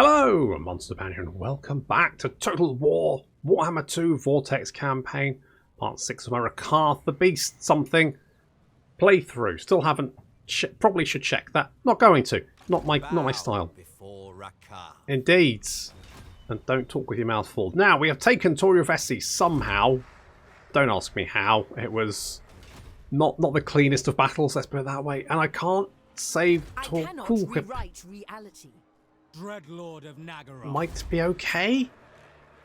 Hello, Monster Banner, and welcome back to Total War Warhammer 2 Vortex Campaign, Part 6 of my Rakarth the Beast something playthrough. Still haven't, probably should check that. Not going to. Not my style. Indeed. And don't talk with your mouth full. Now, we have taken Tor Elithis somehow. Don't ask me how. It was not the cleanest of battles, let's put it that way. And I can't save Tor. Reality. Dreadlord of Nagaroth. Might be okay.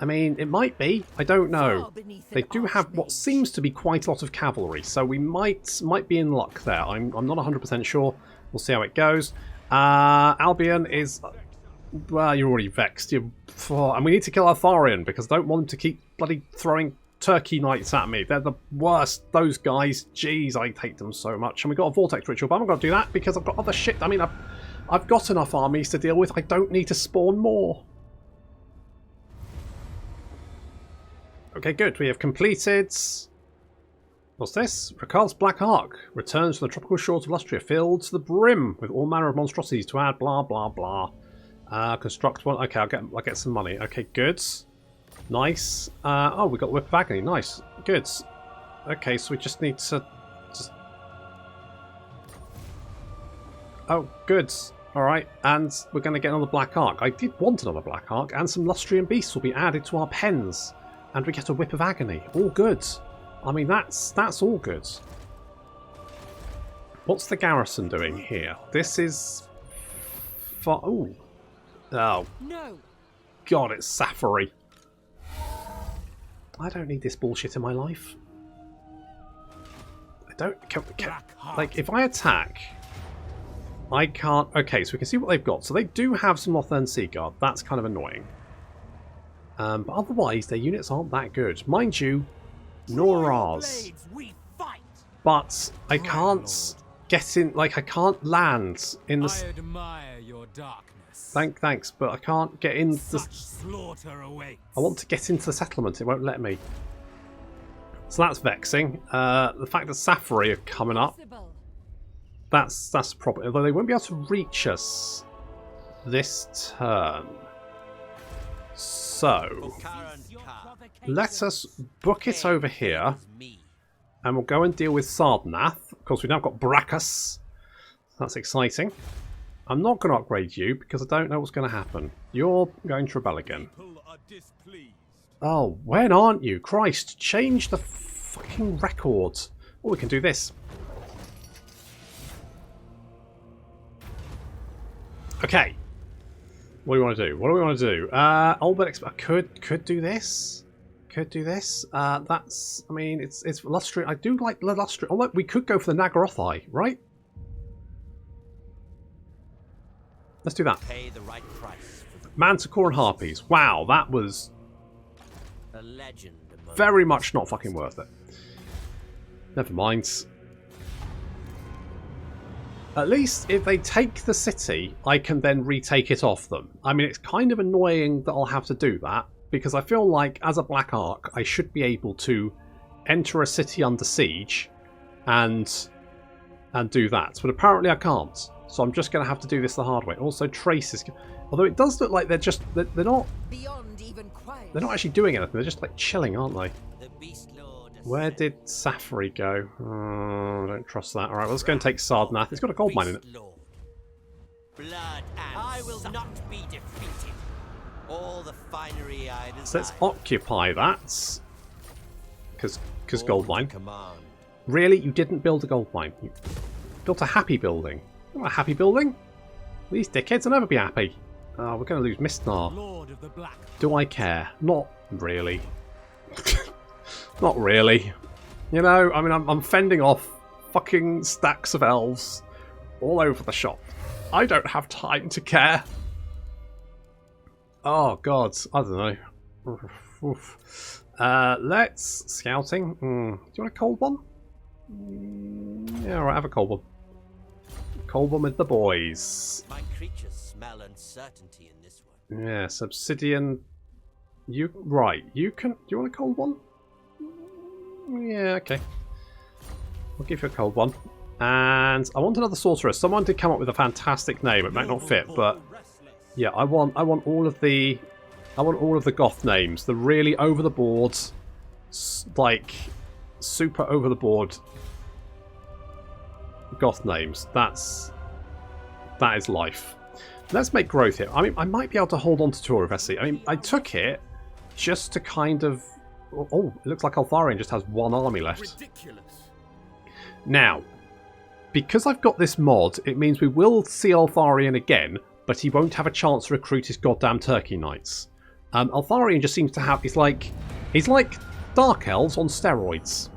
I mean, it might be. I don't know. They do have what seems to be quite a lot of cavalry, so we might be in luck there. I'm not 100% sure. We'll see how it goes. Albion is... Well, you're already vexed. And we need to kill Eltharion because I don't want him to keep bloody throwing turkey knights at me. They're the worst, those guys. Jeez, I hate them so much. And we got a Vortex ritual, but I'm not going to do that because I've got other shit. I mean, I've got enough armies to deal with. I don't need to spawn more. Okay, good. We have completed... What's this? Rakarth's Black Ark returns from the tropical shores of Lustria, filled to the brim with all manner of monstrosities to add. Blah blah blah. Construct one. Okay, I'll get some money. Okay, good. Nice. Oh, we got Whip of Agony. Nice. Good. Okay, so we just need to... Oh, good. Alright, and we're going to get another Black Ark. I did want another Black Ark, and some Lustrian Beasts will be added to our pens. And we get a Whip of Agony. All good. I mean, that's all good. What's the garrison doing here? This is... Ooh. Oh. No. God, it's Safari. I don't need this bullshit in my life. I don't... like, if I attack... I can't... Okay, so we can see what they've got. So they do have some Lothern Sea Guard. That's kind of annoying. But otherwise, their units aren't that good. Mind you, nor ours. But I can't get in... Like, I can't land in the... I admire your darkness. Thanks, but I can't get in the... Slaughter awaits. I want to get into the settlement. It won't let me. So that's vexing. The fact that Safari are coming up... That's a problem. Although they won't be able to reach us this turn. So let us book it over here, and we'll go and deal with Sardonath. Of course, we've now got Brachus. That's exciting. I'm not going to upgrade you because I don't know what's going to happen. You're going to rebel again. Oh, when aren't you? Christ, change the fucking record. Oh, we can do this. Okay. What do we want to do? What do we want to do? Albert, I could do this. Could do this. That's... I mean, it's Lustria. I do like Lustria. Although we could go for the Nagarothi, right? Let's do that. Pay the right price. Manticore and Harpies. Wow, that was... a legend. Very much not fucking worth it. Never mind. At least if they take the city, I can then retake it off them. I mean, it's kind of annoying that I'll have to do that, because I feel like, as a Black Ark, I should be able to enter a city under siege and do that. But apparently I can't. So I'm just going to have to do this the hard way. Also, traces... Although it does look like they're just... They're not... They're not actually doing anything. They're just, like, chilling, aren't they? Where did Safari go? I don't trust that. Alright, well, let's go and take Sardonath. It's got a gold mine in it. I will not be defeated. All the finery I desire. So let's occupy that. Because gold mine. Really? You didn't build a gold mine. You built a happy building. Not a happy building? These dickheads will never be happy. Oh, we're going to lose Mistnar. Do I care? Not really. Not really. You know, I mean, I'm fending off fucking stacks of elves all over the shop. I don't have time to care. Oh, God. I don't know. Oof. Let's... Scouting. Do you want a cold one? Yeah, alright, have a cold one. Cold one with the boys. My creatures smell uncertainty in this one. Yes, obsidian. You... Right, you can... Do you want a cold one? Yeah, okay. I'll give you a cold one. And I want another sorceress. Someone did come up with a fantastic name. It might not fit, but Yeah, I want all of the goth names. The really over the board, like super over the board goth names. That is life. Let's make growth here. I mean, I might be able to hold on to Tor Elithis. I mean, I took it just to kind of. Oh, it looks like Eltharion just has one army left. Ridiculous. Now, because I've got this mod, it means we will see Eltharion again, but he won't have a chance to recruit his goddamn Turkey Knights. Eltharion just seems to have... He's like Dark Elves on steroids.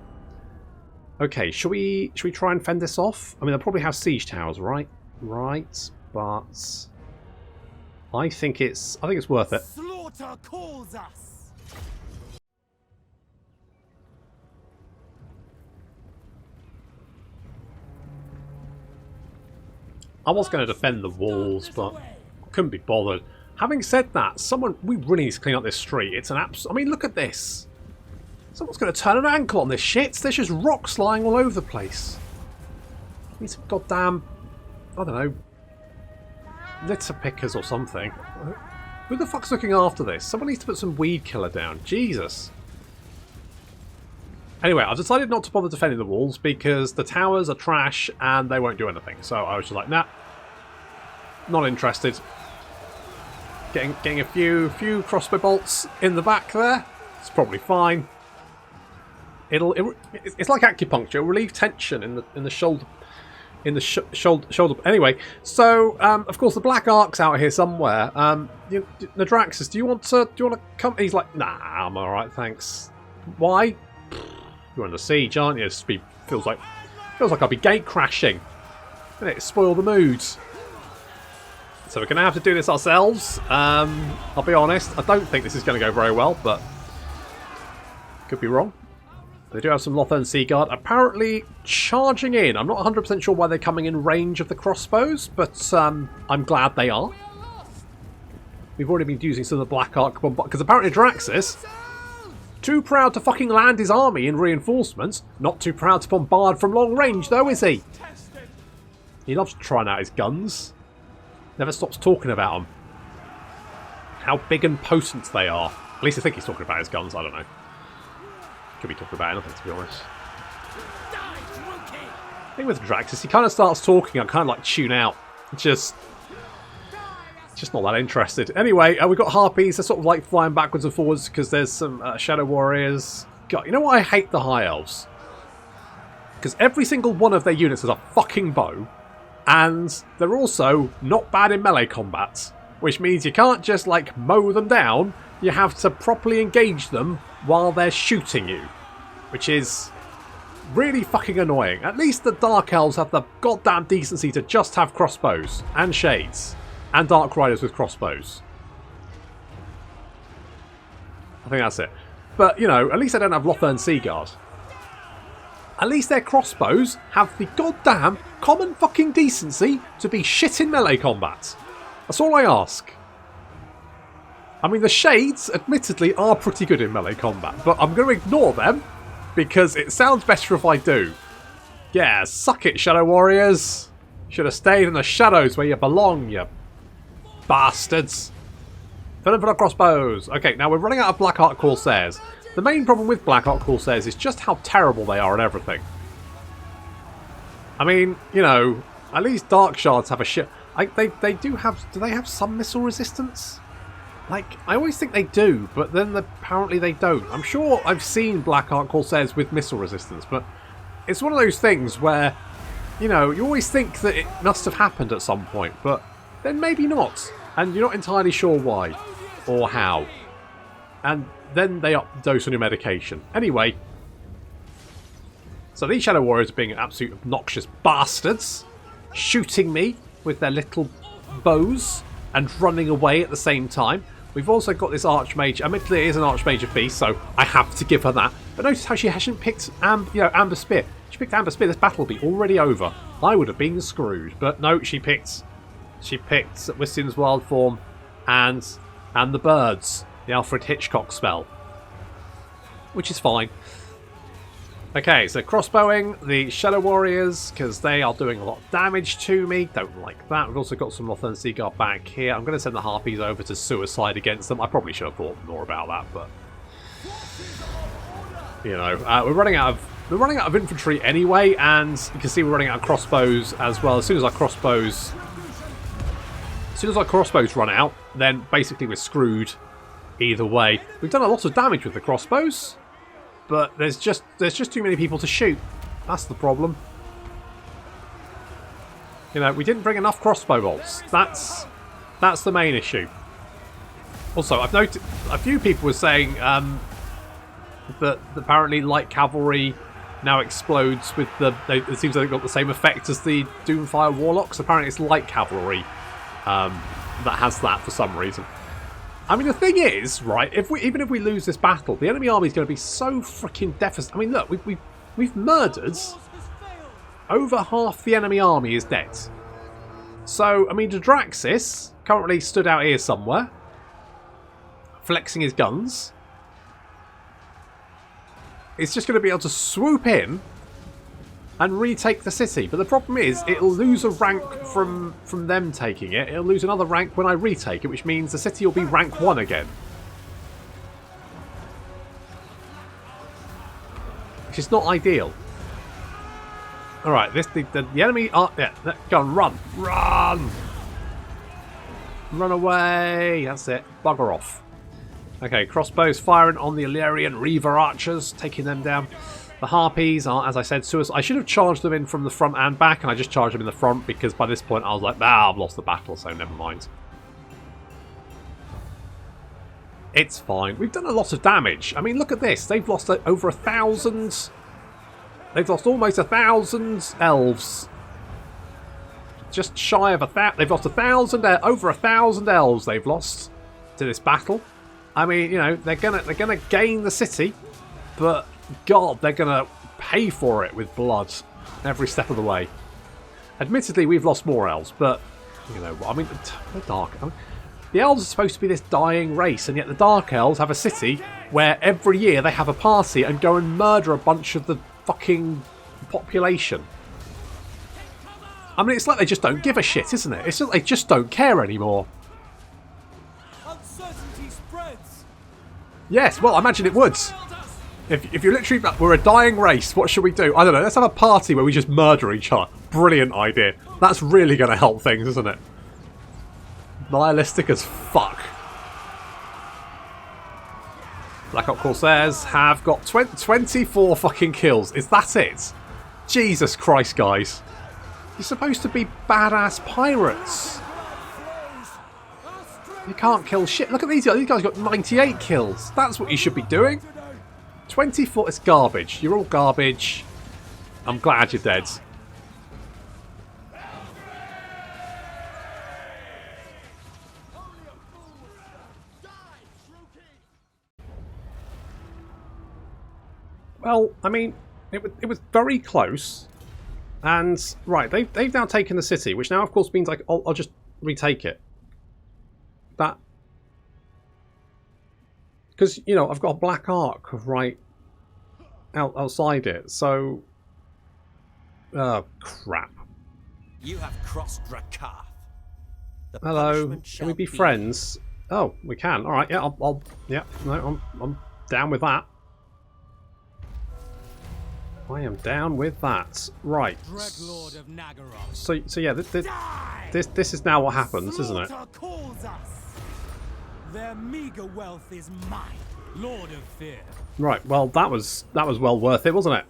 Okay, should we try and fend this off? I mean, they'll probably have siege towers, right? Right, but I think it's worth it. Slaughter calls us. I was going to defend the walls, but couldn't be bothered. Having said that, we really need to clean up this street. It's an I mean, look at this. Someone's going to turn an ankle on this shit. There's just rocks lying all over the place. Need some goddamn, I don't know, litter pickers or something. Who the fuck's looking after this? Someone needs to put some weed killer down. Jesus. Anyway, I've decided not to bother defending the walls because the towers are trash and they won't do anything. So I was just like, nah, not interested. Getting a few crossbow bolts in the back there. It's probably fine. It's like acupuncture. It'll relieve tension in the shoulder. Shoulder. Anyway, so of course the Black Ark's out here somewhere. Nadraxus, do you want to come? He's like, nah, I'm all right, thanks. Why? You're under siege, aren't you? It feels like I'll be gate crashing. And it spoil the mood. So we're going to have to do this ourselves. I'll be honest, I don't think this is going to go very well, but could be wrong. They do have some Lothern Sea Guard apparently charging in. I'm not 100% sure why they're coming in range of the crossbows, but I'm glad they are. We've already been using some of the Black Ark because apparently Draxus, too proud to fucking land his army in reinforcements. Not too proud to bombard from long range, though, is he? He loves trying out his guns. Never stops talking about them. How big and potent they are. At least I think he's talking about his guns. I don't know. Could be talking about anything, to be honest. The thing with Draxus, he kind of starts talking. I kind of like tune out. Just not that interested. Anyway, we've got Harpies. They're sort of like flying backwards and forwards because there's some Shadow Warriors. God, you know what? I hate the High Elves. Because every single one of their units has a fucking bow. And they're also not bad in melee combat. Which means you can't just like mow them down. You have to properly engage them while they're shooting you. Which is really fucking annoying. At least the Dark Elves have the goddamn decency to just have crossbows and shades. And Dark Riders with crossbows. I think that's it. But, you know, at least they don't have Lothern Sea Guard. At least their crossbows have the goddamn common fucking decency to be shit in melee combat. That's all I ask. I mean, the shades, admittedly, are pretty good in melee combat, but I'm going to ignore them because it sounds better if I do. Yeah, suck it, Shadow Warriors. Should have stayed in the shadows where you belong, you bastards. Fill in for the crossbows. Okay, now we're running out of Black Ark Corsairs. The main problem with Black Ark Corsairs is just how terrible they are at everything. I mean, you know, at least Dark Shards have a shit. They do they have some missile resistance? Like, I always think they do, but then apparently they don't. I'm sure I've seen Black Ark Corsairs with missile resistance, but it's one of those things where, you know, you always think that it must have happened at some point, but then maybe not. And you're not entirely sure why or how. And then they up the dose on your medication. Anyway, so these Shadow Warriors are being absolute obnoxious bastards, shooting me with their little bows and running away at the same time. We've also got this Archmage. Admittedly, it is an Archmage of Beast, so I have to give her that. But notice how she hasn't picked Amber Spear. She picked Amber Spear. This battle will be already over. I would have been screwed, but no, she picked Wistin's Wild Form and the Birds, the Alfred Hitchcock spell, which is fine. Okay, so crossbowing the Shadow Warriors, because they are doing a lot of damage to me. Don't like that. We've also got some Northern Seaguard back here. I'm going to send the Harpies over to suicide against them. I probably should have thought more about that, but... You know, we're running out of infantry anyway, and you can see we're running out of crossbows as well. As soon as our crossbows run out, then basically we're screwed either way. We've done a lot of damage with the crossbows, but there's just too many people to shoot. That's the problem. You know, we didn't bring enough crossbow bolts. That's the main issue. Also, I've noticed a few people were saying that apparently light cavalry now explodes with the... it seems like they've got the same effect as the Doomfire Warlocks. Apparently it's light cavalry that has that for some reason. I mean, the thing is, right, even if we lose this battle, the enemy army is going to be so freaking deficit. I mean, look, we've murdered over half the enemy army is dead. So, I mean, Draxis currently stood out here somewhere, flexing his guns. It's just going to be able to swoop in and retake the city. But the problem is, it'll lose a rank from them taking it. It'll lose another rank when I retake it, which means the city will be rank 1 again. Which is not ideal. Alright, the enemy are... Yeah, go on, run! Run! Run away! That's it. Bugger off. Okay, crossbows firing on the Eltharion Reaver archers, taking them down. The Harpies are, as I said, suicide. I should have charged them in from the front and back, and I just charged them in the front because by this point I was like, I've lost the battle, so never mind. It's fine. We've done a lot of damage. I mean, look at this. They've lost over 1,000... They've lost almost 1,000 elves. Just shy of 1,000. They've lost 1,000... Over 1,000 elves they've lost to this battle. I mean, you know, they're gonna gain the city, but... God, they're going to pay for it with blood every step of the way. Admittedly, we've lost more elves, but, you know, I mean, the Dark... I mean, the elves are supposed to be this dying race, and yet the Dark Elves have a city where every year they have a party and go and murder a bunch of the fucking population. I mean, it's like they just don't give a shit, isn't it? It's just they just don't care anymore. Uncertainty spreads. Yes, well, I imagine it would. If you're literally... We're a dying race, what should we do? I don't know, let's have a party where we just murder each other. Brilliant idea. That's really going to help things, isn't it? Nihilistic as fuck. Black Ops Corsairs have got 24 fucking kills. Is that it? Jesus Christ, guys. You're supposed to be badass pirates. You can't kill shit. Look at these guys. These guys got 98 kills. That's what you should be doing. 24, it's garbage. You're all garbage. I'm glad you're dead. Well, I mean, it was very close. And, right, they've now taken the city, which now, of course, means I'll just retake it. That... Because, you know, I've got a black arc right outside it, so... Oh, crap. You have crossed Rakath. Hello, can we be friends? Oh, we can. Alright, yeah, I'm down with that. I am down with that. Right. So yeah, this is now what happens, isn't it? Their meager wealth is mine, Lord of Fear. Right, well that was well worth it, wasn't it?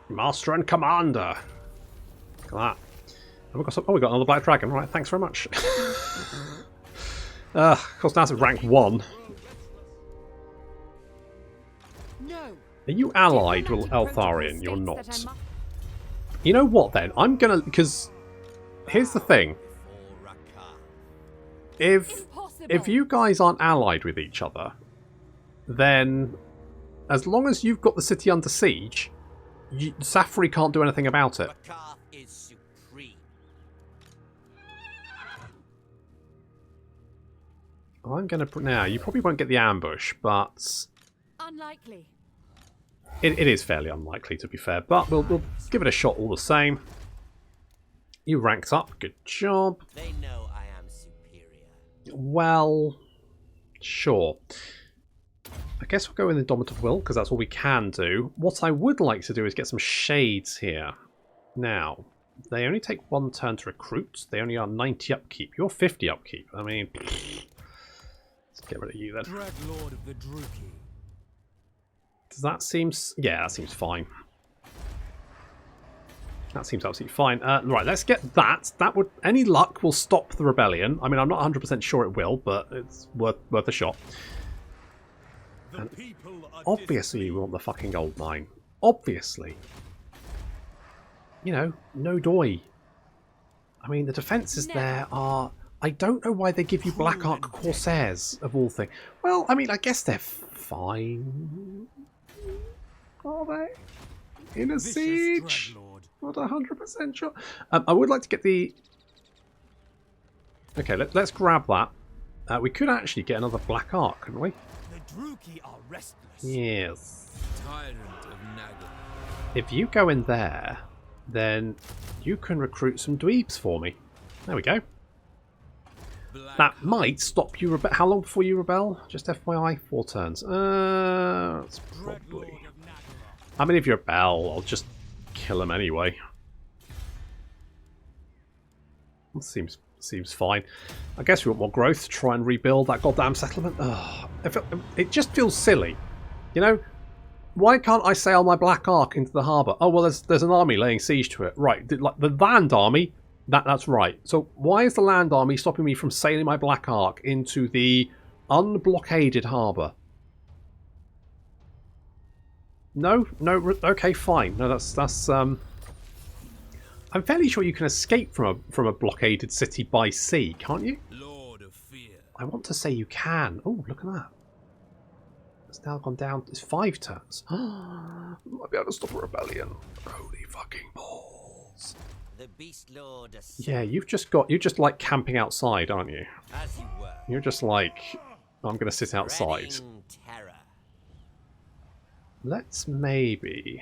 Master and Commander. Look at that. And we got another Black Dragon. Right, thanks very much. Of course, now it's rank 1. No. Are you allied with Eltharion? You're not. You know what then? I'm gonna... Because here's the thing. If you guys aren't allied with each other, then as long as you've got the city under siege, Safari can't do anything about it. Is supreme. I'm gonna... Now, you probably won't get the ambush, but... Unlikely. It is fairly unlikely, to be fair, but we'll give it a shot all the same. You ranked up. Good job. They know I am superior. Well, sure. I guess we'll go in the Indomitable Will, because that's all we can do. What I would like to do is get some shades here. Now, they only take 1 turn to recruit. They only are 90 upkeep. You're 50 upkeep. I mean, let's get rid of you then. Dreadlord of the Druki. Does that seem... yeah, that seems fine. That seems absolutely fine. Right, let's get that. That would... any luck will stop the rebellion. I mean, I'm not 100% sure it will, but it's worth a shot. And obviously we want the fucking gold mine. Obviously. You know, no doy. I mean, the defences there are... I don't know why they give you Black Ark Corsairs, of all things. Well, I mean, I guess they're fine. Are they? In a siege? Not 100% sure. I would like to get the... okay, let's grab that. We could actually get another Black Ark, couldn't we? The Druki are restless. Yes. Tyrant of Nagel. If you go in there, then you can recruit some dweebs for me. There we go. That might stop you rebel. How long before you rebel? Just FYI, 4 turns. It's probably... I mean, if you rebel, I'll just kill him anyway. That seems fine. I guess we want more growth to try and rebuild that goddamn settlement. Ugh. It just feels silly. You know? Why can't I sail my Black Ark into the harbour? Oh, well, there's an army laying siege to it. Right, like the land army... That's right. So why is the land army stopping me from sailing my Black Ark into the unblockaded harbour? No, okay, fine. No, that's I'm fairly sure you can escape from a blockaded city by sea, can't you? Lord of Fear. I want to say you can. Oh, look at that. It's now gone down. It's 5 turns. Might be able to stop a rebellion. Holy fucking balls. The Beast Lord. Yeah, you're just like camping outside, aren't you? As you were. You're just like, I'm going to sit outside. Terror. Let's maybe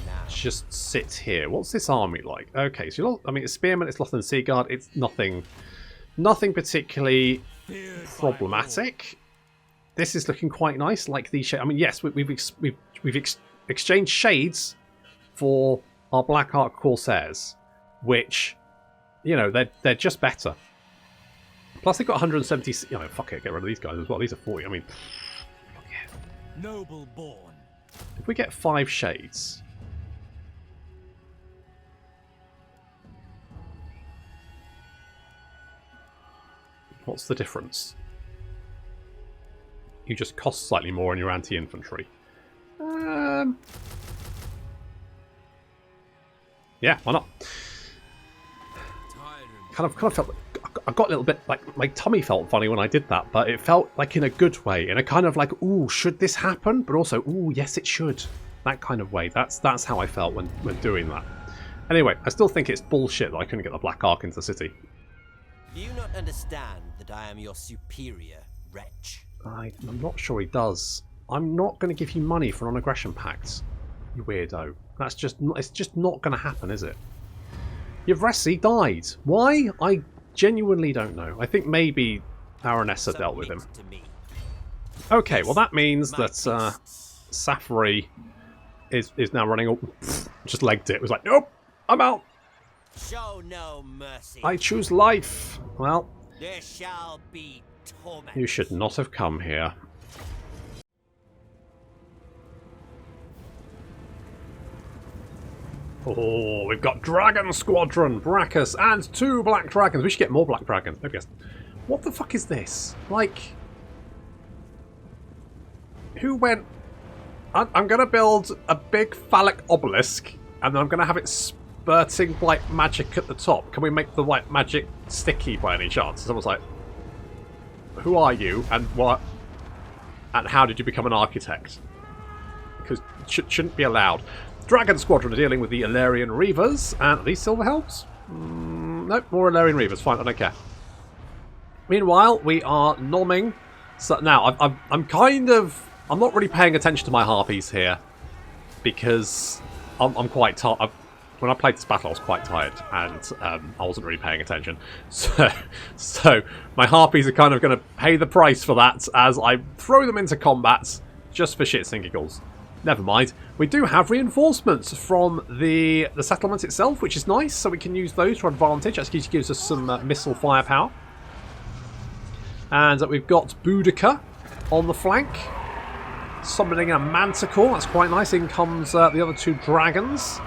Now. just sit here. What's this army like? Okay, so you're, I mean, it's Spearman, it's Lothland Seaguard. It's nothing particularly problematic. This is looking quite nice. Like these. I mean, yes, we've exchanged shades for our Black Ark Corsairs, which, you know, they're just better. Plus they've got 170. You know, fuck it, get rid of these guys as well. These are 40. I mean, yeah. Noble born. If we get 5 shades. What's the difference? You just cost slightly more on your anti-infantry. Yeah, why not? Kind of felt... I got a little bit... like, my tummy felt funny when I did that, but it felt like in a good way. In a kind of like, ooh, should this happen? But also, ooh, yes, it should. That kind of way. That's how I felt when doing that. Anyway, I still think it's bullshit that I couldn't get the Black Ark into the city. Do you not understand that I am your superior, wretch? I'm not sure he does. I'm not going to give you money for a non-aggression pact, you weirdo. That's just... it's just not going to happen, is it? Yvresi died. Why? I genuinely don't know. I think maybe Aranessa dealt with him. Okay, well that means that Safari is now running... oh, just legged it. It was like, nope, I'm out. Show no mercy. I choose life. Well, there shall be torment. You should not have come here. Oh, we've got Dragon Squadron, Brachus, and 2 Black Dragons. We should get more Black Dragons. I guess. What the fuck is this? Like, who went... I'm going to build a big phallic obelisk, and then I'm going to have it spurting white magic at the top. Can we make the white magic sticky by any chance? Someone's like, who are you, and what? And how did you become an architect? Because shouldn't be allowed. Dragon Squadron are dealing with the Eltharion Reavers, and are these Silver Helms? Nope, more Eltharion Reavers. Fine, I don't care. Meanwhile, we are nomming. So now I'm kind of... I'm not really paying attention to my harpies here. because I'm quite tired. When I played this battle, I was quite tired, and I wasn't really paying attention. So my harpies are kind of going to pay the price for that as I throw them into combat just for shits and giggles. Never mind. We do have reinforcements from the settlement itself, which is nice, so we can use those to our advantage. That gives us some missile firepower. And we've got Boudica on the flank, summoning a manticore. That's quite nice. In comes the other 2 dragons.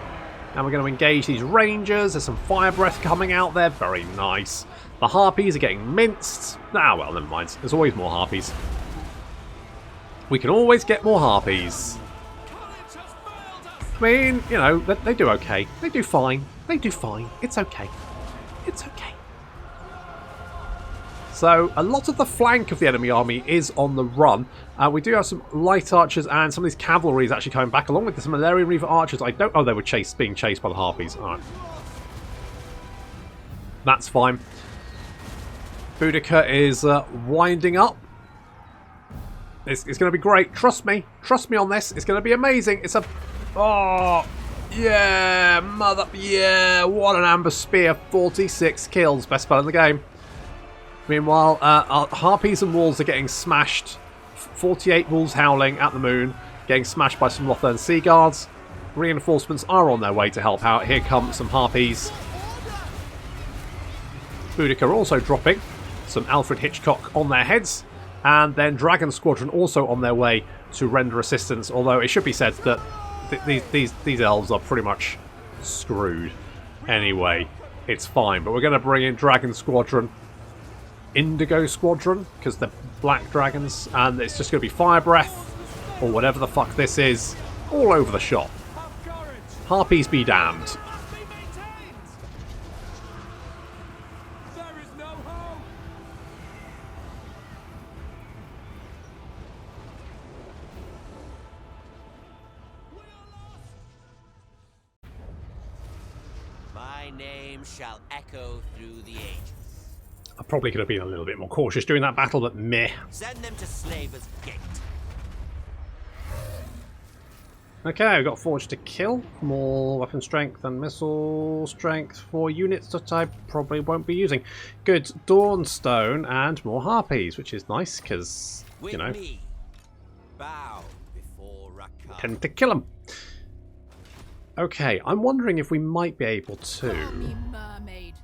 And we're going to engage these rangers. There's some fire breath coming out there. Very nice. The harpies are getting minced. Ah, well, never mind. There's always more harpies. We can always get more harpies. I mean, you know, they do okay. They do fine. They do fine. It's okay. It's okay. So, a lot of the flank of the enemy army is on the run. We do have some light archers, and some of these cavalry is actually coming back, along with the Malarian Reaver archers. I don't... Oh, they were being chased by the harpies. Alright. That's fine. Boudica is winding up. It's going to be great. Trust me. Trust me on this. It's going to be amazing. It's a... Oh... Yeah! Mother... Yeah! What an amber spear. 46 kills. Best spell in the game. Meanwhile, our harpies and wolves are getting smashed. 48 wolves howling at the moon, getting smashed by some Lothern Sea Guards. Reinforcements are on their way to help out. Here come some harpies. Boudica also dropping some Alfred Hitchcock on their heads. And then Dragon Squadron also on their way to render assistance. Although it should be said that these elves are pretty much screwed. Anyway, it's fine. But we're going to bring in Dragon Squadron. Indigo Squadron, because they're black dragons, and it's just going to be fire breath or whatever the fuck this is all over the shop. Harpies be damned. My name shall echo through the ages. I probably could have been a little bit more cautious during that battle, but meh. Send them to Slaver's Gate. Okay, we've got Forge to Kill. More weapon strength and missile strength for units that I probably won't be using. Good. Dawnstone and more harpies, which is nice because, you know, Bow before Rakar. tend to kill them. Okay, I'm wondering if we might be able to... Mermaid.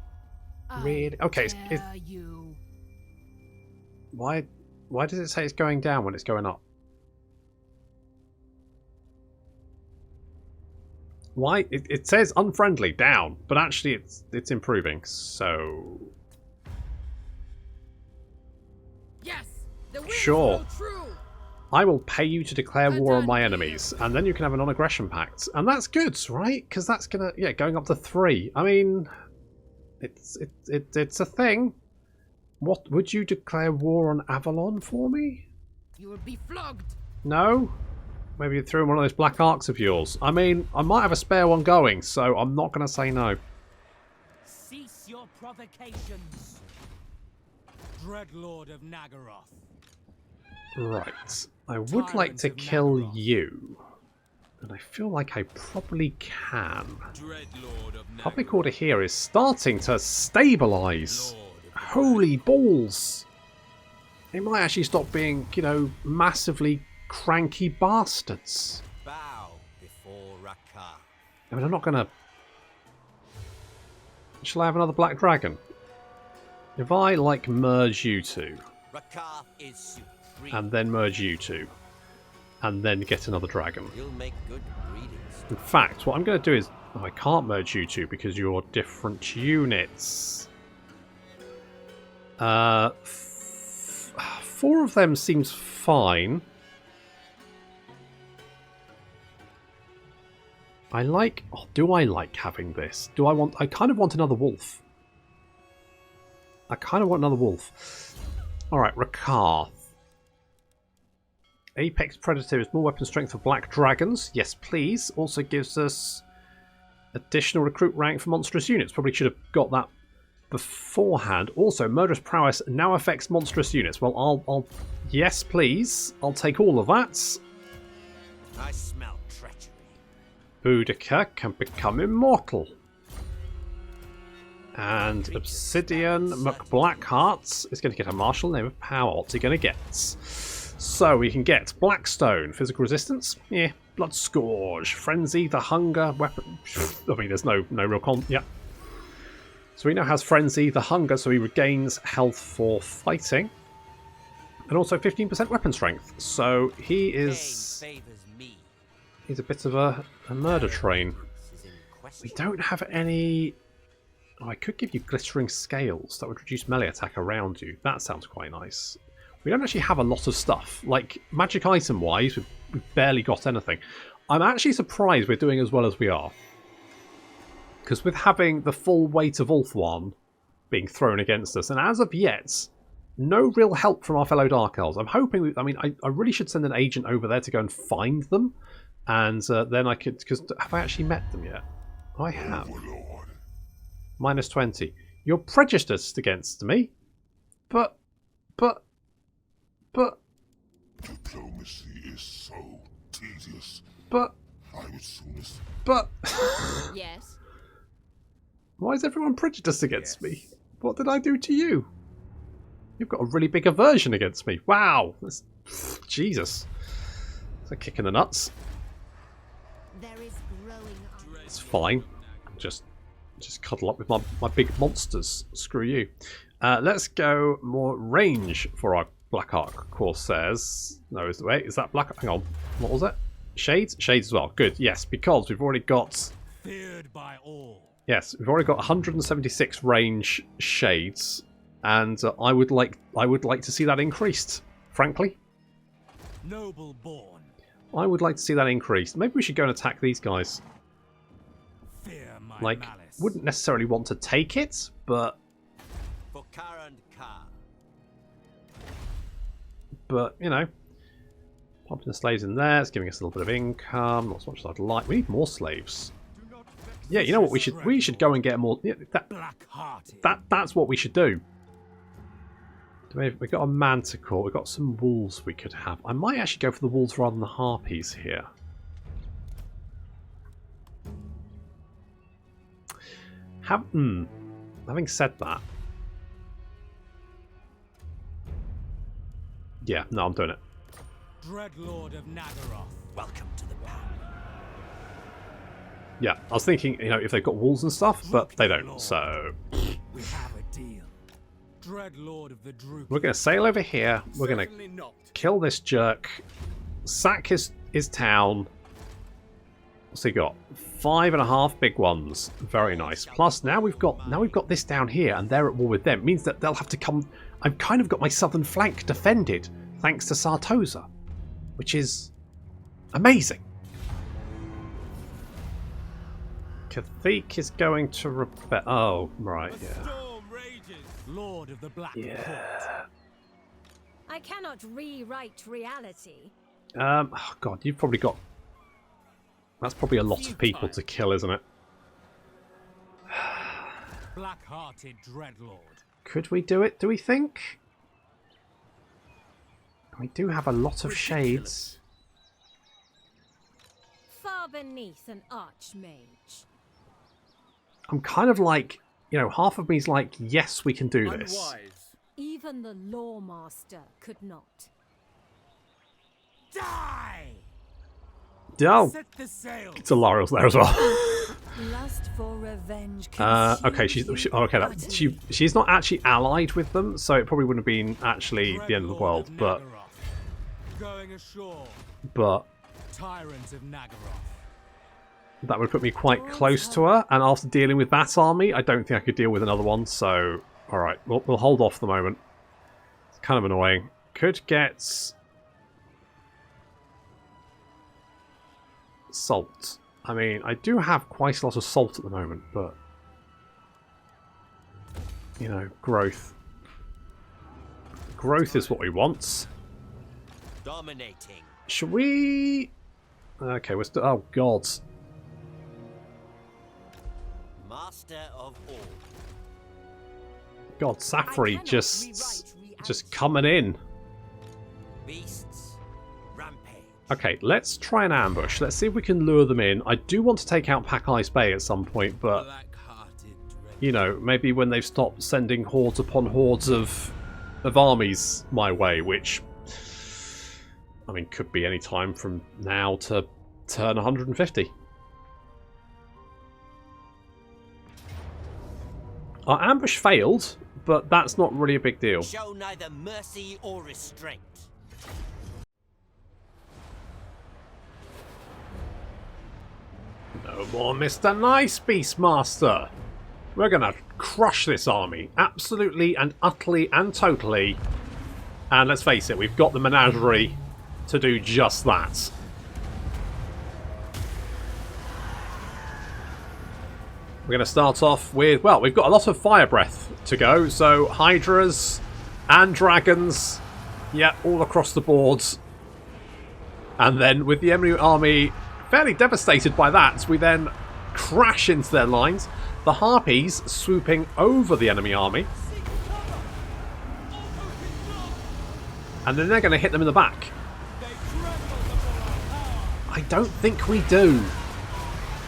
Really? Okay, why does it say it's going down when it's going up? Why? It says unfriendly down, but actually it's improving. So Yes, the winds sure. blow true. I will pay you to declare war on my enemies, and then you can have a non-aggression pact, and that's good, right? Because that's gonna going up to 3. I mean. It's a thing. What would you declare war on Avalon for me? You will be flogged. No? Maybe you threw in one of those black arcs of yours. I mean, I might have a spare one going, so I'm not going to say no. Cease your provocations, Dreadlord of Nagaroth. Right. I would like to kill you. And I feel like I probably can. Public Order here is starting to stabilise. Holy balls! They might actually stop being, you know, massively cranky bastards. Bow before Rakar. I mean, I'm not gonna... Shall I have another black dragon? If I, like, merge you two, Rakar is supreme. and then merge you two, and then get another dragon. You'll make good breeding. In fact, what I'm going to do is... Oh, I can't merge you two because you're different units. 4 of them seems fine. I like... Oh, do I like having this? Do I want... I kind of want another wolf. I kind of want another wolf. Alright, Rakarth. Apex Predator is more weapon strength for black dragons. Yes, please. Also gives us additional recruit rank for monstrous units. Probably should have got that beforehand. Also, Murderous Prowess now affects monstrous units. Well, I'll yes, please. I'll take all of that. I smell treachery. Boudica can become immortal. And Obsidian McBlackhearts is going to get a martial name of power. What's he going to get? So we can get Blackstone, physical resistance. Yeah. Blood Scourge, Frenzy, the Hunger, weapon. I mean, there's no real yeah. So he now has Frenzy, the Hunger, so he regains health for fighting. And also 15% weapon strength. So he is... he's a bit of a murder train. We don't have any... oh, I could give you Glittering Scales. That would reduce melee attack around you. That sounds quite nice. We don't actually have a lot of stuff. Like, magic item-wise, we've barely got anything. I'm actually surprised we're doing as well as we are. Because with having the full weight of Ulthuan being thrown against us, and as of yet, no real help from our fellow Dark Elves. I'm hoping... I mean, I really should send an agent over there to go and find them. And then I could... because have I actually met them yet? I have. Minus 20. You're prejudiced against me. But... Diplomacy is so tedious. But... I would soonest... but... Yes. why is everyone prejudiced against me? What did I do to you? You've got a really big aversion against me. Wow. That's... Jesus. It's a kick in the nuts. There is growing. It's fine. Just cuddle up with my big monsters. Screw you. Let's go more range for our Black Ark Corsairs. No, wait, is that Black? Hang on. What was it? Shades? Shades as well. Good. Yes, because we've already got... feared by all. Yes, we've already got 176 range shades, and I would like to see that increased. Frankly, Noble born. I would like to see that increased. Maybe we should go and attack these guys. Fear my Like, malice. wouldn't necessarily want to take it, but you know, popping the slaves in there, it's giving us a little bit of income. Not as much as I'd like. We need more slaves. Yeah, you know what? We should go and get more. Yeah, that's what we should do. We've got a manticore. We've got some wolves we could have. I might actually go for the wolves rather than the harpies here. Having said that, yeah, no, I'm doing it. Dreadlord of Nagaroth. Welcome to the power. Yeah, I was thinking, you know, if they've got walls and stuff, but they don't, so... We have a deal. Dreadlord of the Droop. we're going to sail over here, we're going to kill this jerk, sack his town. What's he got? 5.5 big ones. Very nice. Plus, now we've got this down here, and they're at war with them. It means that they'll have to come... I've kind of got my southern flank defended, thanks to Sardosa, which is amazing. Cathek is going to rebel. Oh, right, yeah. Storm rages. Lord of the Black Yeah. I cannot rewrite reality. Oh, God, you've probably got... That's probably a lot of people to kill, isn't it? Black-hearted Dreadlord. Could we do it, do we think? We do have a lot of shades. Far beneath an archmage. I'm kind of like, you know, half of me's like, yes, we can do this. Unwise. Even the Lawmaster could not. Die! Oh, Set the sail. Delariel's there as well. Lust for revenge. Okay, she's not actually allied with them, so it probably wouldn't have been actually the end of the world. But going ashore. Tyrant of Nagaroth. That would put me quite close to her. And after dealing with that army, I don't think I could deal with another one. So, all right, we'll hold off the moment. It's kind of annoying. Could get salt. I mean, I do have quite a lot of salt at the moment, but you know, growth. Growth is what we want. Dominating. Should we? Okay, we're still. Oh God. Master of all. God, Safri just coming in. Beasts. Rampage. Okay, let's try an ambush. Let's see if we can lure them in. I do want to take out Pack Ice Bay at some point, but, you know, maybe when they've stopped sending hordes upon hordes of armies my way, which, I mean, could be any time from now to turn 150. Our ambush failed, but that's not really a big deal. Show neither mercy or restraint. No more Mr. Nice, Beastmaster. We're going to crush this army. Absolutely and utterly and totally. And let's face it, we've got the menagerie to do just that. We're going to start off with, well, we've got a lot of fire breath to go. So hydras and dragons, yeah, all across the board. And then with the enemy army fairly devastated by that, we then crash into their lines. The harpies swooping over the enemy army. And then they're going to hit them in the back. I don't think we do.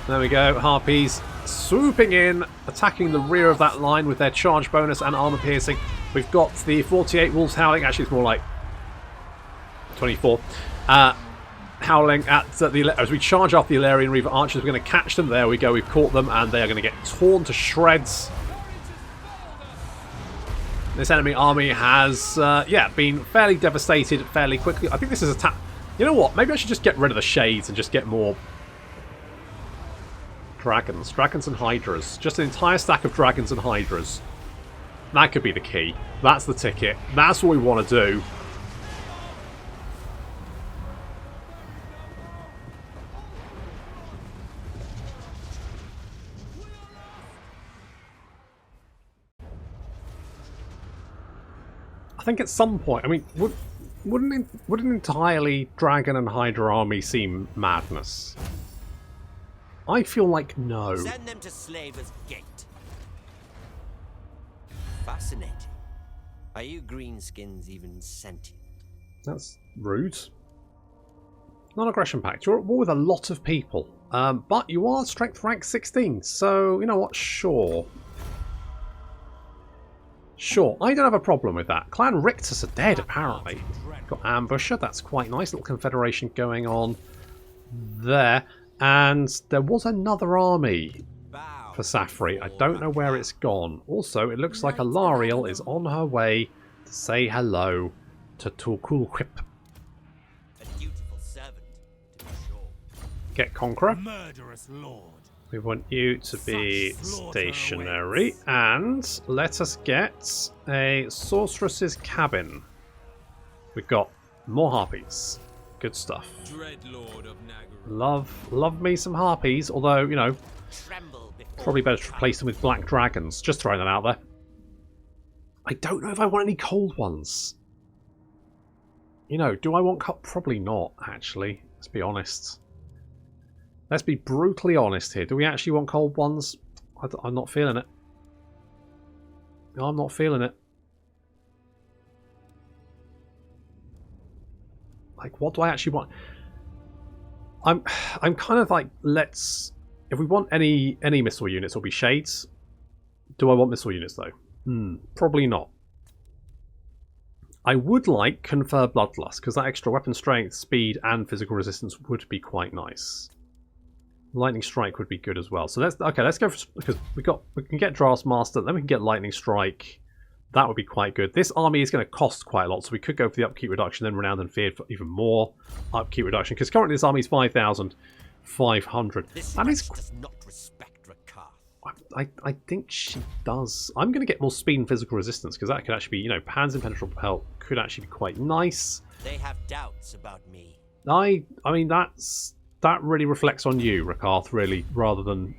There we go, harpies swooping in, attacking the rear of that line with their charge bonus and armor piercing. We've got the 48 wolves howling. Actually, it's more like 24. Howling at as we charge off the Eltharion Reaver archers. We're going to catch them. There we go. We've caught them, and they are going to get torn to shreds. This enemy army has, yeah, been fairly devastated fairly quickly. I think this is a You know what? Maybe I should just get rid of the shades and just get more dragons. Dragons and hydras. Just an entire stack of dragons and hydras. That could be the key. That's the ticket. That's what we want to do. I think at some point, I mean, wouldn't an entirely dragon and hydra army seem madness? I feel like no. Send them to Slaver's Gate. Fascinating. Are you greenskins even sentient? That's rude. Non-aggression pact. You're at war with a lot of people, but you are strength rank 16. So you know what? Sure. Sure, I don't have a problem with that. Clan Rictus are dead, apparently. Got Ambusher, that's quite nice. Little confederation going on there. And there was another army for Safri. I don't know where it's gone. Also, it looks like Eltharion is on her way to say hello to Tulkulquip. A dutiful servant, to be sure. Get Conqueror. Murderous lord. We want you to be stationary, and let us get a sorceress's cabin. We've got more harpies. Good stuff. Dreadlord of Love me some harpies, although, you know, probably better to replace them with black dragons. Just throwing that out there. I don't know if I want any cold ones. You know, do I want probably not, actually. Let's be honest. Let's be brutally honest here. Do we actually want cold ones? I'm not feeling it. I'm not feeling it. Like, what do I actually want? I'm kind of like, let's... If we want any missile units, it'll be shades. Do I want missile units, though? Probably not. I would like Confer Bloodlust, because that extra weapon strength, speed, and physical resistance would be quite nice. Lightning Strike would be good as well. So let's go for, because we can get Draft Master, then we can get Lightning Strike. That would be quite good. This army is going to cost quite a lot, so we could go for the upkeep reduction, then Renowned and Feared for even more upkeep reduction. Because currently this army is 5,500. That is does not respect Rakath. I think she does. I'm going to get more speed and physical resistance because that could actually be, you know, Pan's Impenetrable Pelt could actually be quite nice. They have doubts about me. I mean that really reflects on you, Rakath, really, rather than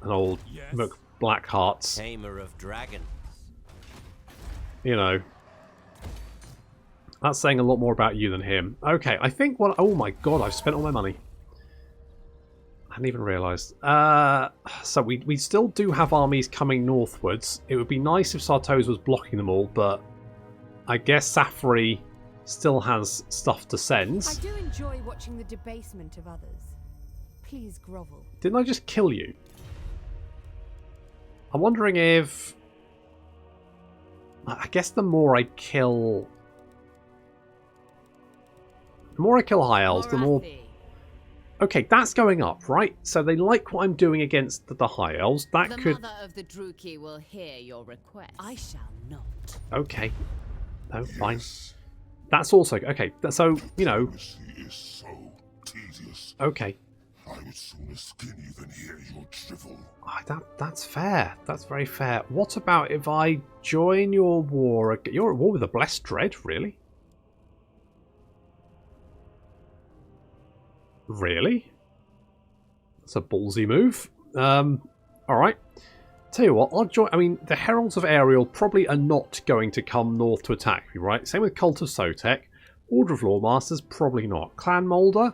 an old Mook Blackheart. Tamer of dragons. You know, that's saying a lot more about you than him. Okay, I think what... Oh my god, I've spent all my money. I hadn't even realised. So we still do have armies coming northwards. It would be nice if Sardosa was blocking them all, but I guess Safri still has stuff to send. I do enjoy watching the debasement of others. Please grovel. Didn't I just kill you? I'm wondering if... I guess the more I kill... The more I kill high elves, the more... Okay, that's going up, right? So they like what I'm doing against the high elves. That The could... mother of the Druki will hear your request. I shall not. Okay. No, fine. That's also... Okay, so, you know... Diplomacy is so tedious. Okay. I would sooner skin you than hear your drivel. That's fair. That's very fair. What about if I join your war... You're at war with the Blessed Dread, really? Really? That's a ballsy move. Alright. Tell you what, I'll join... I mean, the Heralds of Ariel probably are not going to come north to attack me, right? Same with Cult of Sotek. Order of Lawmasters, probably not. Clan Molder?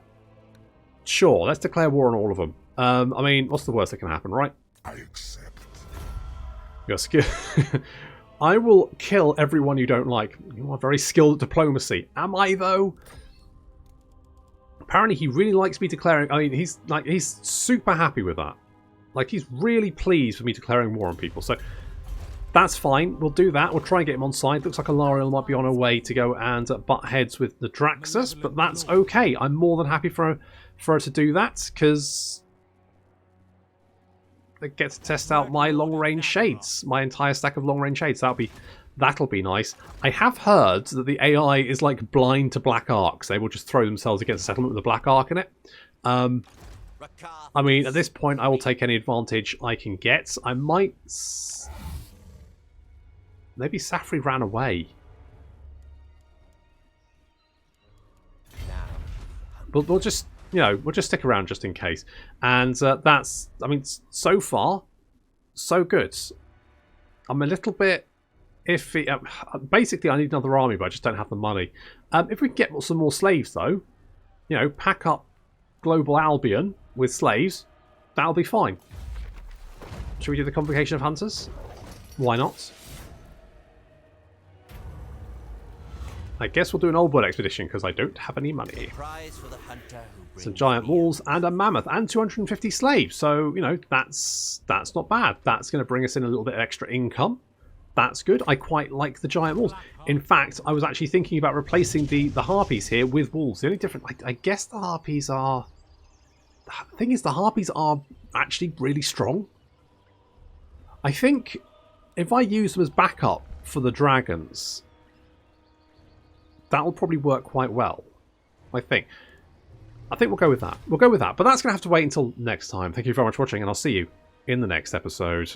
Sure, let's declare war on all of them. I mean, what's the worst that can happen, right? I accept. You're skilled. I will kill everyone you don't like. You are very skilled at diplomacy. Am I, though? Apparently he really likes me declaring... I mean, he's super happy with that. Like, he's really pleased with me declaring war on people. So, that's fine. We'll do that. We'll try and get him on side. Looks like Eltharion might be on her way to go and butt heads with the Draxus. But that's okay. I'm more than happy for her to do that. Because they get to test out my long-range shades. My entire stack of long-range shades. That'll be nice. I have heard that the AI is like blind to Black Arcs. They will just throw themselves against a settlement with a Black Arc in it. I mean, at this point, I will take any advantage I can get. I might... Maybe Safri ran away. But we'll just, you know, we'll just stick around just in case. And that's... I mean, so far, so good. I'm a little bit... iffy. Basically, I need another army, but I just don't have the money. If we can get some more slaves, though, you know, pack up Global Albion with slaves, that'll be fine. Should we do the Convocation of Hunters? Why not? I guess we'll do an Old World expedition because I don't have any money. Prize for the hunter who Some brings giant fear. walls and a mammoth and 250 slaves. So, you know, that's not bad. That's going to bring us in a little bit of extra income. That's good. I quite like the giant wolves. In fact, I was actually thinking about replacing the harpies here with wolves. The only difference, I guess the harpies are... The thing is, the harpies are actually really strong. I think if I use them as backup for the dragons, that'll probably work quite well. I think we'll go with that. We'll go with that. But that's going to have to wait until next time. Thank you very much for watching, and I'll see you in the next episode.